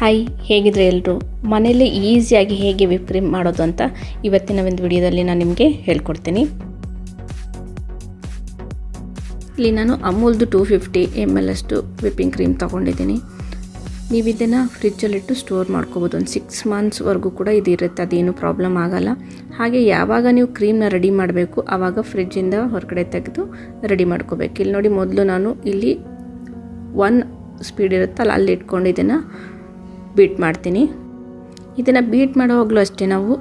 Hi, ಹೇಗಿದ್ರೆ ಎಲ್ಲರೂ ಮನೆಯಲ್ಲೇ ಈಸಿಯಾಗಿ ಹೇಗೆ ವಿಪ್ ಕ್ರೀಮ್ ಮಾಡೋದು ಅಂತ ಇವತ್ತಿನ ಒಂದು ವಿಡಿಯೋದಲ್ಲಿ ನಾನು ನಿಮಗೆ ಹೇಳ್ಕೊಡ್ತೀನಿ. ಇಲ್ಲಿ ನಾನು ಅಮೂಲ್ದು 250 ml ಅಷ್ಟು ವಿಪ್ಪಿಂಗ್ ಕ್ರೀಮ್ ತೊಗೊಂಡಿದ್ದೀನಿ. ನೀವು ಇದನ್ನು ಫ್ರಿಜ್ಜಲ್ಲಿಟ್ಟು ಸ್ಟೋರ್ ಮಾಡ್ಕೋಬೋದು. ಒಂದು 6 ಮಂತ್ಸ್ವರೆಗೂ ಕೂಡ ಇದು ಇರುತ್ತೆ, ಅದೇನು ಪ್ರಾಬ್ಲಮ್ ಆಗಲ್ಲ. ಹಾಗೆ ಯಾವಾಗ ನೀವು ಕ್ರೀಮ್ನ ರೆಡಿ ಮಾಡಬೇಕು ಆವಾಗ ಫ್ರಿಜ್ಜಿಂದ ಹೊರಗಡೆ ತೆಗೆದು ರೆಡಿ ಮಾಡ್ಕೋಬೇಕು. ಇಲ್ಲಿ ನೋಡಿ, ಮೊದಲು ನಾನು ಇಲ್ಲಿ 1 ಸ್ಪೀಡ್ ಇರುತ್ತಲ್ಲ ಅಲ್ಲಿ ಇಟ್ಕೊಂಡು ಇದನ್ನು ಬೀಟ್ ಮಾಡ್ತೀನಿ. ಇದನ್ನು ಬೀಟ್ ಮಾಡೋವಾಗಲೂ ಅಷ್ಟೇ ನಾವು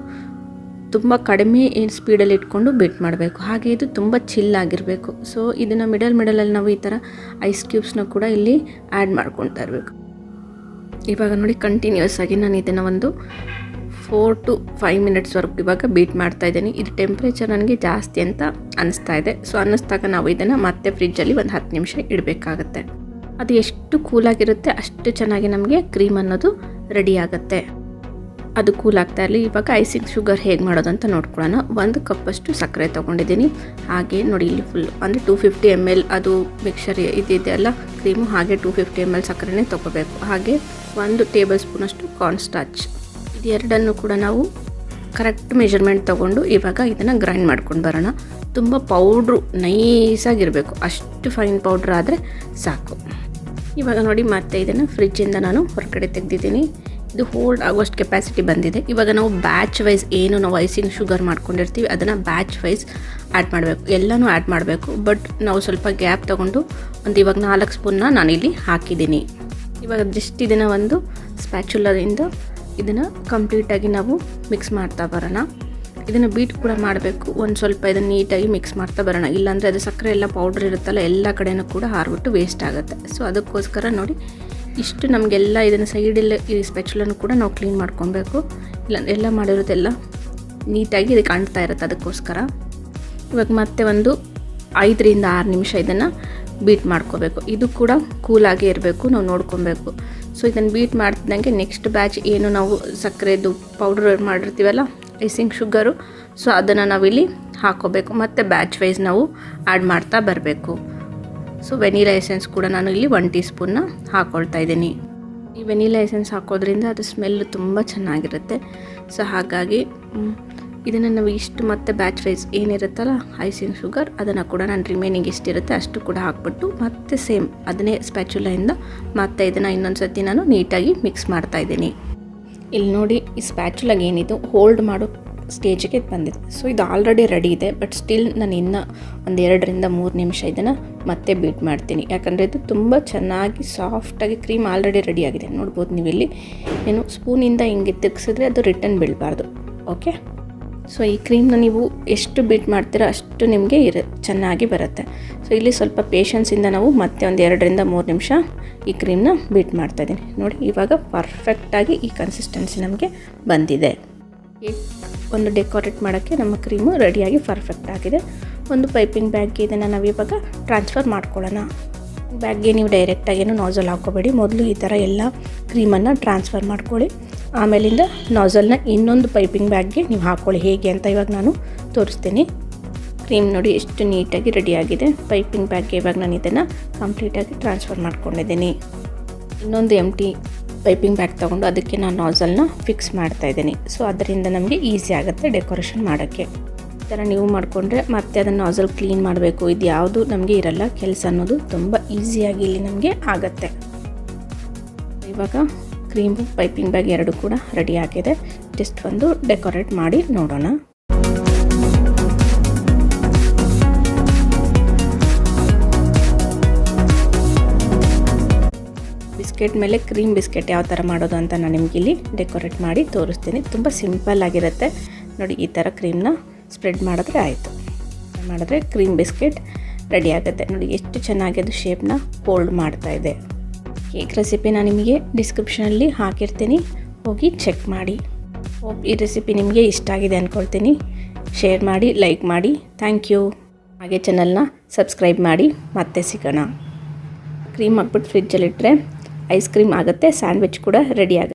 ತುಂಬ ಕಡಿಮೆ ಸ್ಪೀಡಲ್ಲಿ ಇಟ್ಕೊಂಡು ಬೀಟ್ ಮಾಡಬೇಕು. ಹಾಗೆ ಇದು ತುಂಬ ಚಿಲ್ಲಾಗಿರಬೇಕು. ಸೊ ಇದನ್ನು ಮಿಡಲಲ್ಲಿ ನಾವು ಈ ಥರ ಐಸ್ ಕ್ಯೂಬ್ಸ್ನ ಕೂಡ ಇಲ್ಲಿ ಆ್ಯಡ್ ಮಾಡ್ಕೊಳ್ತಾ ಇರಬೇಕು. ಇವಾಗ ನೋಡಿ, ಕಂಟಿನ್ಯೂಸ್ ಆಗಿ ನಾನು ಇದನ್ನು ಒಂದು 4 to 5 ಮಿನಿಟ್ಸ್ವರೆಗೂ ಇವಾಗ ಬೀಟ್ ಮಾಡ್ತಾ ಇದ್ದೀನಿ. ಇದು ಟೆಂಪ್ರೇಚರ್ ನನಗೆ ಜಾಸ್ತಿ ಅಂತ ಅನ್ನಿಸ್ತಾ ಇದೆ. ಸೊ ಅನ್ನಿಸ್ದಾಗ ನಾವು ಇದನ್ನು ಮತ್ತೆ ಫ್ರಿಜ್ಜಲ್ಲಿ ಒಂದು 10 ನಿಮಿಷ ಇಡಬೇಕಾಗತ್ತೆ. ಅದು ಎಷ್ಟು ಕೂಲಾಗಿರುತ್ತೆ ಅಷ್ಟು ಚೆನ್ನಾಗಿ ನಮಗೆ ಕ್ರೀಮ್ ಅನ್ನೋದು ರೆಡಿ ಆಗುತ್ತೆ. ಅದು ಕೂಲ್ ಆಗ್ತಾ ಇರಲಿ. ಇವಾಗ ಐಸಿಂಗ್ ಶುಗರ್ ಹೇಗೆ ಮಾಡೋದು ಅಂತ ನೋಡ್ಕೊಳ್ಳೋಣ. 1 ಕಪ್ಪಷ್ಟು ಸಕ್ಕರೆ ತೊಗೊಂಡಿದ್ದೀನಿ. ಹಾಗೆ ನೋಡಿ, ಇಲ್ಲಿ ಫುಲ್ ಅಂದರೆ 250 ml ಅದು ಮಿಕ್ಸರ್ ಇದೆಯಲ್ಲ ಕ್ರೀಮು, ಹಾಗೆ 250 ml ಸಕ್ಕರೆನೇ ತೊಗೋಬೇಕು. ಹಾಗೆ 1 ಟೇಬಲ್ ಸ್ಪೂನಷ್ಟು ಕಾರ್ನ್ ಸ್ಟಾರ್ಚ್, ಇದು ಎರಡನ್ನು ಕೂಡ ನಾವು ಕರೆಕ್ಟ್ ಮೆಜರ್ಮೆಂಟ್ ತೊಗೊಂಡು ಇವಾಗ ಇದನ್ನು ಗ್ರೈಂಡ್ ಮಾಡ್ಕೊಂಡು ಬರೋಣ. ತುಂಬ ಪೌಡ್ರು ನೈಸಾಗಿರಬೇಕು, ಅಷ್ಟು ಫೈನ್ ಪೌಡ್ರ್ ಆದರೆ ಸಾಕು. ಇವಾಗ ನೋಡಿ, ಮತ್ತೆ ಇದನ್ನು ಫ್ರಿಜ್ಜಿಂದ ನಾನು ಹೊರಗಡೆ ತೆಗೆದಿದ್ದೀನಿ. ಇದು ಹೋಲ್ಡ್ ಆಗೋಷ್ಟು ಕೆಪಾಸಿಟಿ ಬಂದಿದೆ. ಇವಾಗ ನಾವು ಬ್ಯಾಚ್ ವೈಸ್ ಏನು ನಾವು ಐಸಿಂಗ್ ಶುಗರ್ ಮಾಡ್ಕೊಂಡಿರ್ತೀವಿ ಅದನ್ನು ಬ್ಯಾಚ್ ವೈಸ್ ಆ್ಯಡ್ ಮಾಡಬೇಕು, ಎಲ್ಲನೂ ಆ್ಯಡ್ ಮಾಡಬೇಕು. ಬಟ್ ನಾವು ಸ್ವಲ್ಪ ಗ್ಯಾಪ್ ತೊಗೊಂಡು ಇವಾಗ 4 ಸ್ಪೂನ್ನ ನಾನಿಲ್ಲಿ ಹಾಕಿದ್ದೀನಿ. ಇವಾಗ ಜಸ್ಟ್ ಇದನ್ನು ಒಂದು ಸ್ಪ್ಯಾಚುಲದಿಂದ ಇದನ್ನು ಕಂಪ್ಲೀಟಾಗಿ ನಾವು ಮಿಕ್ಸ್ ಮಾಡ್ತಾ ಬರೋಣ. ಇದನ್ನು ಬೀಟ್ ಕೂಡ ಮಾಡಬೇಕು. ಒಂದು ಸ್ವಲ್ಪ ಇದನ್ನು ನೀಟಾಗಿ ಮಿಕ್ಸ್ ಮಾಡ್ತಾ ಬರೋಣ, ಇಲ್ಲಾಂದರೆ ಅದು ಸಕ್ಕರೆ ಎಲ್ಲ ಪೌಡ್ರ್ ಇರುತ್ತಲ್ಲ ಎಲ್ಲ ಕಡೆಯೂ ಕೂಡ ಹಾರಿಬಿಟ್ಟು ವೇಸ್ಟ್ ಆಗುತ್ತೆ. ಸೊ ಅದಕ್ಕೋಸ್ಕರ ನೋಡಿ, ಇಷ್ಟು ನಮಗೆಲ್ಲ ಇದನ್ನು ಸೈಡೆಲ್ಲ ಈ ಸ್ಪೆಚುಲನ್ನು ಕೂಡ ನಾವು ಕ್ಲೀನ್ ಮಾಡ್ಕೊಬೇಕು. ಇಲ್ಲ ಎಲ್ಲ ಮಾಡಿರೋದೆಲ್ಲ ನೀಟಾಗಿ ಇದು ಕಾಣ್ತಾ ಇರುತ್ತೆ. ಅದಕ್ಕೋಸ್ಕರ ಇವಾಗ ಮತ್ತೆ ಒಂದು 5 ರಿಂದ 6 ನಿಮಿಷ ಇದನ್ನು ಬೀಟ್ ಮಾಡ್ಕೋಬೇಕು. ಇದು ಕೂಡ ಕೂಲಾಗೇ ಇರಬೇಕು, ನಾವು ನೋಡ್ಕೊಬೇಕು. ಸೊ ಇದನ್ನು ಬೀಟ್ ಮಾಡ್ತಿದ್ದಂಗೆ ನೆಕ್ಸ್ಟ್ ಬ್ಯಾಚ್ ಏನು ನಾವು ಸಕ್ಕರೆದು ಪೌಡ್ರ್ ಮಾಡಿರ್ತೀವಲ್ಲ ಐಸಿಂಗ್ ಶುಗರು, ಸೊ ಅದನ್ನು ನಾವಿಲ್ಲಿ ಹಾಕೋಬೇಕು. ಮತ್ತು ಬ್ಯಾಚ್ ವೈಸ್ ನಾವು ಆ್ಯಡ್ ಮಾಡ್ತಾ ಬರಬೇಕು. ಸೊ ವೆನಿಲಾ ಎಸೆನ್ಸ್ ಕೂಡ ನಾನು ಇಲ್ಲಿ 1 ಟೀ ಸ್ಪೂನ್ನ ಹಾಕ್ಕೊಳ್ತಾ ಇದ್ದೀನಿ. ಈ ವೆನಿಲಾ ಎಸೆನ್ಸ್ ಹಾಕೋದ್ರಿಂದ ಅದು ಸ್ಮೆಲ್ಲು ತುಂಬ ಚೆನ್ನಾಗಿರುತ್ತೆ. ಸೊ ಹಾಗಾಗಿ ಇದನ್ನು ನಾವು ಇಷ್ಟು ಮತ್ತೆ ಬ್ಯಾಚ್ ವೈಸ್ ಏನಿರುತ್ತಲ್ಲ ಐಸಿಂಗ್ ಶುಗರ್ ಅದನ್ನು ಕೂಡ ನಾನು ರಿಮೈನಿಂಗ್ ಎಷ್ಟಿರುತ್ತೆ ಅಷ್ಟು ಕೂಡ ಹಾಕ್ಬಿಟ್ಟು ಮತ್ತೆ ಸೇಮ್ ಅದನ್ನೇ ಸ್ಪ್ಯಾಚುಲೆಯಿಂದ ಮತ್ತೆ ಇದನ್ನು ಇನ್ನೊಂದು ಸರ್ತಿ ನಾನು ನೀಟಾಗಿ ಮಿಕ್ಸ್ ಮಾಡ್ತಾಯಿದ್ದೀನಿ. ಇಲ್ಲಿ ನೋಡಿ, ಈ ಸ್ಪ್ಯಾಚುಲಾಗಿ ಏನಿದು ಹೋಲ್ಡ್ ಮಾಡೋ ಸ್ಟೇಜಿಗೆ ಬಂದಿದೆ. ಸೊ ಇದು ಆಲ್ರೆಡಿ ರೆಡಿ ಇದೆ, ಬಟ್ ಸ್ಟಿಲ್ ನಾನು ಇನ್ನೂ ಒಂದು 2 ರಿಂದ 3 ನಿಮಿಷ ಇದನ್ನು ಮತ್ತೆ ಬೀಟ್ ಮಾಡ್ತೀನಿ. ಯಾಕಂದರೆ ಇದು ತುಂಬ ಚೆನ್ನಾಗಿ ಸಾಫ್ಟಾಗಿ ಕ್ರೀಮ್ ಆಲ್ರೆಡಿ ರೆಡಿಯಾಗಿದೆ. ನೋಡ್ಬೋದು ನೀವು ಇಲ್ಲಿ ಏನು ಸ್ಪೂನಿಂದ ಹಿಂಗೆ ತಿಕ್ಸಿದ್ರೆ ಅದು ರಿಟರ್ನ್ ಬೀಳಬಾರ್ದು. ಓಕೆ, ಸೊ ಈ ಕ್ರೀಮ್ನ ನೀವು ಎಷ್ಟು ಬೀಟ್ ಮಾಡ್ತೀರೋ ಅಷ್ಟು ನಿಮಗೆ ಚೆನ್ನಾಗಿ ಬರುತ್ತೆ. ಸೊ ಇಲ್ಲಿ ಸ್ವಲ್ಪ ಪೇಷನ್ಸಿಂದ ನಾವು ಮತ್ತೆ ಒಂದು 2 ರಿಂದ 3 ನಿಮಿಷ ಈ ಕ್ರೀಮ್ನ ಬೀಟ್ ಮಾಡ್ತಾಯಿದ್ದೀನಿ. ನೋಡಿ, ಇವಾಗ ಪರ್ಫೆಕ್ಟಾಗಿ ಈ ಕನ್ಸಿಸ್ಟೆನ್ಸಿ ನಮಗೆ ಬಂದಿದೆ. ಒಂದು ಡೆಕೋರೇಟ್ ಮಾಡೋಕ್ಕೆ ನಮ್ಮ ಕ್ರೀಮು ರೆಡಿಯಾಗಿ ಪರ್ಫೆಕ್ಟ್ ಆಗಿದೆ. ಒಂದು ಪೈಪಿಂಗ್ ಬ್ಯಾಗ್ಗೆ ಇದನ್ನು ನಾವು ಇವಾಗ ಟ್ರಾನ್ಸ್ಫರ್ ಮಾಡ್ಕೊಳ್ಳೋಣ. ಬ್ಯಾಗ್ಗೆ ನೀವು ಡೈರೆಕ್ಟಾಗೇನು ನಾಝಲ್ ಹಾಕ್ಕೋಬೇಡಿ. ಮೊದಲು ಈ ಥರ ಎಲ್ಲ ಕ್ರೀಮನ್ನು ಟ್ರಾನ್ಸ್ಫರ್ ಮಾಡ್ಕೊಳ್ಳಿ. ಆಮೇಲಿಂದ ನಾಝಲ್ನ ಇನ್ನೊಂದು ಪೈಪಿಂಗ್ ಬ್ಯಾಗ್ಗೆ ನೀವು ಹಾಕ್ಕೊಳ್ಳಿ. ಹೇಗೆ ಅಂತ ಇವಾಗ ನಾನು ತೋರಿಸ್ತೀನಿ. ಕ್ರೀಮ್ ನೋಡಿ ಎಷ್ಟು ನೀಟಾಗಿ ರೆಡಿಯಾಗಿದೆ. ಪೈಪಿಂಗ್ ಬ್ಯಾಗ್ಗೆ ಇವಾಗ ನಾನು ಇದನ್ನು ಕಂಪ್ಲೀಟಾಗಿ ಟ್ರಾನ್ಸ್ಫರ್ ಮಾಡ್ಕೊಂಡಿದ್ದೀನಿ. ಇನ್ನೊಂದು ಎಂಟಿ ಪೈಪಿಂಗ್ ಬ್ಯಾಗ್ ತೊಗೊಂಡು ಅದಕ್ಕೆ ನಾನು ನಾಝಲ್ನ ಫಿಕ್ಸ್ ಮಾಡ್ತಾಯಿದ್ದೀನಿ. ಸೊ ಅದರಿಂದ ನಮಗೆ ಈಸಿ ಆಗುತ್ತೆ ಡೆಕೋರೇಷನ್ ಮಾಡೋಕ್ಕೆ. ಈ ಥರ ನೀವು ಮಾಡಿಕೊಂಡ್ರೆ ಮತ್ತೆ ಅದನ್ನು ನಾಝಲ್ ಕ್ಲೀನ್ ಮಾಡಬೇಕು, ಇದು ಯಾವುದು ನಮಗೆ ಇರಲ್ಲ. ಕೆಲಸ ಅನ್ನೋದು ತುಂಬ ಈಸಿಯಾಗಿ ಇಲ್ಲಿ ನಮಗೆ ಆಗುತ್ತೆ. ಇವಾಗ ಕ್ರೀಮು ಪೈಪಿಂಗ್ ಬ್ಯಾಗ್ 2 ಕೂಡ ರೆಡಿ ಆಗಿದೆ. ಜಸ್ಟ್ ಒಂದು ಡೆಕೋರೇಟ್ ಮಾಡಿ ನೋಡೋಣ. ಬಿಸ್ಕೆಟ್ ಮೇಲೆ ಕ್ರೀಮ್ ಬಿಸ್ಕೆಟ್ ಯಾವ ಥರ ಮಾಡೋದು ಅಂತ ನಾನು ನಿಮಗೆ ಇಲ್ಲಿ ಡೆಕೋರೇಟ್ ಮಾಡಿ ತೋರಿಸ್ತೀನಿ. ತುಂಬ ಸಿಂಪಲ್ ಆಗಿರುತ್ತೆ. ನೋಡಿ, ಈ ಥರ ಕ್ರೀಮ್ನ ಸ್ಪ್ರೆಡ್ ಮಾಡಿದ್ರೆ ಆಯಿತು. ಮಾಡಿದ್ರೆ ಕ್ರೀಮ್ ಬಿಸ್ಕೆಟ್ ರೆಡಿ ಆಗುತ್ತೆ. ನೋಡಿ ಎಷ್ಟು ಚೆನ್ನಾಗಿ ಅದು ಶೇಪ್ನ ಹೋಲ್ಡ್ ಮಾಡ್ತಾ ಇದೆ. ಕೇಕ್ ರೆಸಿಪಿ ನಾನು ನಿಮಗೆ ಡಿಸ್ಕ್ರಿಪ್ಷನಲ್ಲಿ ಹಾಕಿರ್ತೀನಿ, ಹೋಗಿ ಚೆಕ್ ಮಾಡಿ. ಹೋಪ್ ಈ ರೆಸಿಪಿ ನಿಮಗೆ ಇಷ್ಟ ಆಗಿದೆ ಅಂದ್ಕೊಳ್ತೀನಿ. ಶೇರ್ ಮಾಡಿ, ಲೈಕ್ ಮಾಡಿ. Thank you. ಹಾಗೆ ಚಾನಲ್ನ ಸಬ್ಸ್ಕ್ರೈಬ್ ಮಾಡಿ. ಮತ್ತೆ ಸಿಗೋಣ. ಕ್ರೀಮ್ ಹಾಕ್ಬಿಟ್ಟು ಫ್ರಿಜ್ಜಲ್ಲಿಟ್ಟರೆ ಐಸ್ ಕ್ರೀಮ್ ಆಗುತ್ತೆ, ಸ್ಯಾಂಡ್ವಿಚ್ ಕೂಡ ರೆಡಿ ಆಗುತ್ತೆ.